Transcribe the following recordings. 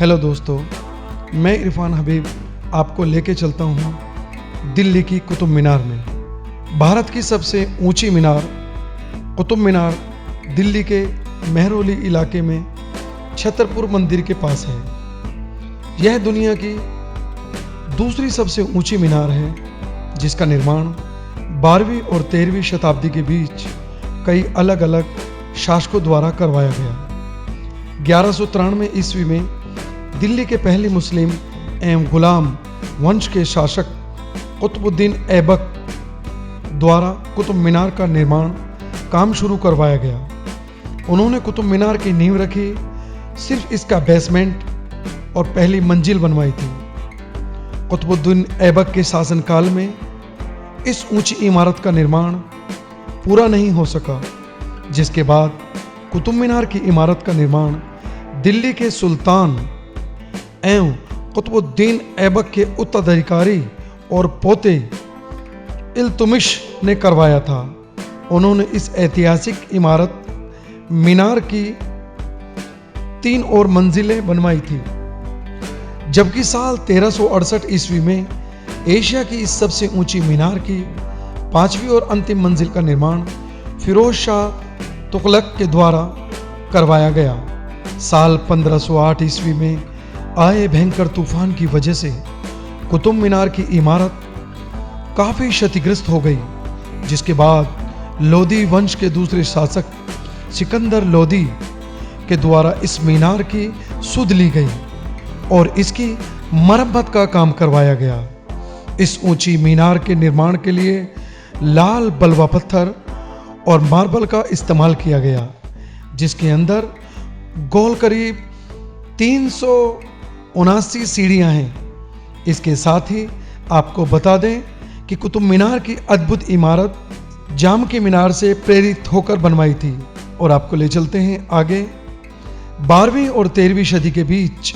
Hello दोस्तों, मैं इरफान हबीब आपको लेके चलता हूँ दिल्ली की कुतुब मीनार में। भारत की सबसे ऊंची मीनार कुतुब मीनार दिल्ली के मेहरौली इलाके में छतरपुर मंदिर के पास है। यह दुनिया की दूसरी सबसे ऊंची मीनार है, जिसका निर्माण 12वीं और 13वीं शताब्दी के बीच कई अलग अलग शासकों द्वारा करवाया गया। 1193 ईस्वी में दिल्ली के पहले मुस्लिम एवं गुलाम वंश के शासक कुतुबुद्दीन ऐबक द्वारा कुतुब मीनार का निर्माण काम शुरू करवाया गया। उन्होंने कुतुब मीनार की नींव रखी, सिर्फ इसका बेसमेंट और पहली मंजिल बनवाई थी। कुतुबुद्दीन ऐबक के शासनकाल में इस ऊंची इमारत का निर्माण पूरा नहीं हो सका, जिसके बाद कुतुब मीनार की इमारत का निर्माण दिल्ली के सुल्तान एवं कुतुबुद्दीन ऐबक के उत्तराधिकारी और पोते इल्तुमिश ने करवाया था। उन्होंने इस ऐतिहासिक इमारत मीनार की 3 और मंजिलें बनवाई थी, जबकि साल 1368 ईस्वी में एशिया की इस सबसे ऊंची मीनार की 5वीं और अंतिम मंजिल का निर्माण फिरोज शाह तुगलक के द्वारा करवाया गया। साल 1508 ईस्वी में आए भयंकर तूफान की वजह से कुतुब मीनार की इमारत काफ़ी क्षतिग्रस्त हो गई, जिसके बाद लोदी वंश के दूसरे शासक सिकंदर लोदी के द्वारा इस मीनार की सुध ली गई और इसकी मरम्मत का काम करवाया गया। इस ऊंची मीनार के निर्माण के लिए लाल बलवा पत्थर और मार्बल का इस्तेमाल किया गया, जिसके अंदर गोल करीब 379 सीढ़ियां हैं। इसके साथ ही आपको बता दें कि कुतुब मीनार की अद्भुत इमारत जाम की मीनार से प्रेरित होकर बनवाई थी। और आपको ले चलते हैं आगे। 12वीं और 13वीं सदी के बीच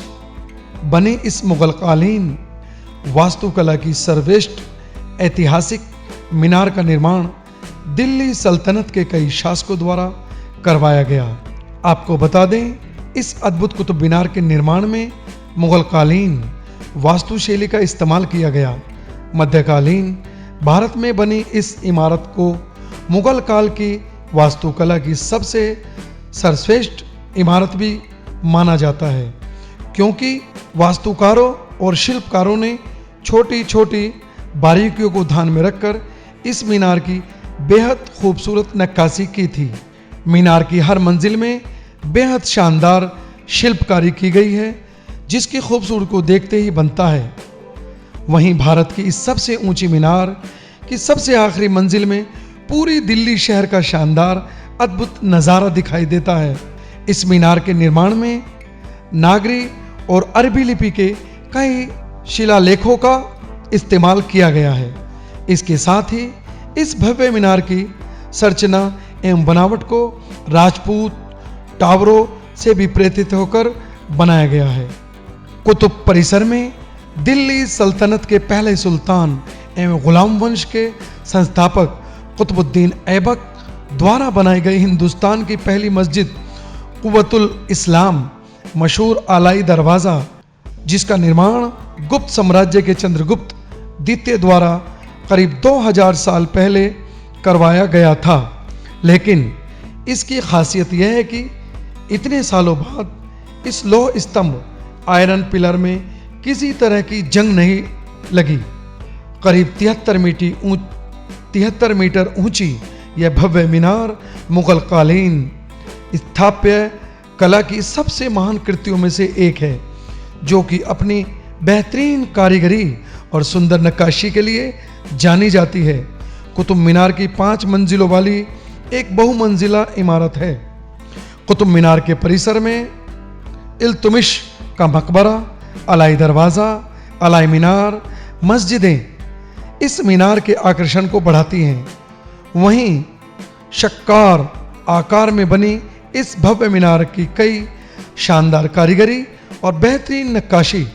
बने इस मुगलकालीन वास्तुकला की सर्वश्रेष्ठ ऐतिहासिक मीनार का निर्माण दिल्ली सल्तनत के कई शासकों द्वारा करवाया गया। आपको बता दें, इस अद्भुत कुतुब मीनार के निर्माण में मुगलकालीन वास्तुशैली का इस्तेमाल किया गया। मध्यकालीन भारत में बनी इस इमारत को मुगल काल की वास्तुकला की सबसे सर्वश्रेष्ठ इमारत भी माना जाता है, क्योंकि वास्तुकारों और शिल्पकारों ने छोटी छोटी बारीकियों को ध्यान में रखकर इस मीनार की बेहद खूबसूरत नक्काशी की थी। मीनार की हर मंजिल में बेहद शानदार शिल्पकारी की गई है, जिसकी खूबसूरती को देखते ही बनता है। वहीं भारत की इस सबसे ऊंची मीनार की सबसे आखिरी मंजिल में पूरी दिल्ली शहर का शानदार अद्भुत नज़ारा दिखाई देता है। इस मीनार के निर्माण में नागरी और अरबी लिपि के कई शिलालेखों का इस्तेमाल किया गया है। इसके साथ ही इस भव्य मीनार की संरचना एवं बनावट को राजपूत टावरों से भी प्रेरित होकर बनाया गया है। कुतुब परिसर में दिल्ली सल्तनत के पहले सुल्तान एवं गुलाम वंश के संस्थापक कुतुबुद्दीन ऐबक द्वारा बनाई गई हिंदुस्तान की पहली मस्जिद कुव्वतुल इस्लाम मशहूर आलाई दरवाज़ा, जिसका निर्माण गुप्त साम्राज्य के चंद्रगुप्त द्वितीय द्वारा करीब 2000 साल पहले करवाया गया था। लेकिन इसकी खासियत यह है कि इतने सालों बाद इस लौह स्तंभ आयरन पिलर में किसी तरह की जंग नहीं लगी। करीब 73 मीटर ऊंची यह भव्य मीनार मुगल कालीन स्थापत्य कला की सबसे महान कृतियों में से एक है, जो कि अपनी बेहतरीन कारीगरी और सुंदर नक्काशी के लिए जानी जाती है। कुतुब मीनार की 5 मंजिलों वाली एक बहुमंजिला इमारत है। कुतुब मीनार के परिसर में इल्तुमिश का मकबरा, अलाई दरवाज़ा, अलाई मीनार, मस्जिदें इस मीनार के आकर्षण को बढ़ाती हैं। वहीं शक्कार आकार में बनी इस भव्य मीनार की कई शानदार कारीगरी और बेहतरीन नक्काशी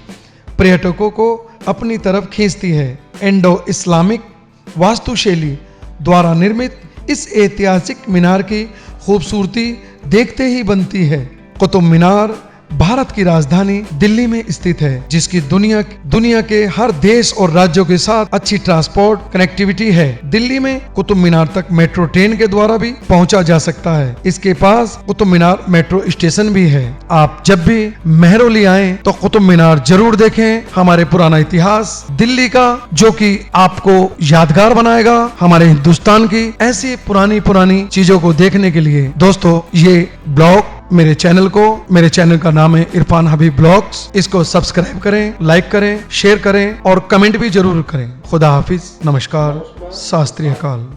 पर्यटकों को अपनी तरफ खींचती है। इंडो इस्लामिक वास्तुशैली द्वारा निर्मित इस ऐतिहासिक मीनार की खूबसूरती देखते ही बनती है। कुतुब मीनार भारत की राजधानी दिल्ली में स्थित है, जिसकी दुनिया के हर देश और राज्यों के साथ अच्छी ट्रांसपोर्ट कनेक्टिविटी है। दिल्ली में कुतुब मीनार तक मेट्रो ट्रेन के द्वारा भी पहुंचा जा सकता है। इसके पास कुतुब मीनार मेट्रो स्टेशन भी है। आप जब भी मेहरौली आए तो कुतुब मीनार जरूर देखें। हमारे पुराना इतिहास दिल्ली का, जो कि आपको यादगार बनाएगा हमारे हिंदुस्तान की ऐसी पुरानी चीजों को देखने के लिए। दोस्तों, ये ब्लॉग मेरे चैनल का नाम है इरफान हबीब ब्लॉग्स। इसको सब्सक्राइब करें, लाइक करें, शेयर करें और कमेंट भी जरूर करें। खुदा हाफिज, नमस्कार, शास्त्रीय काल।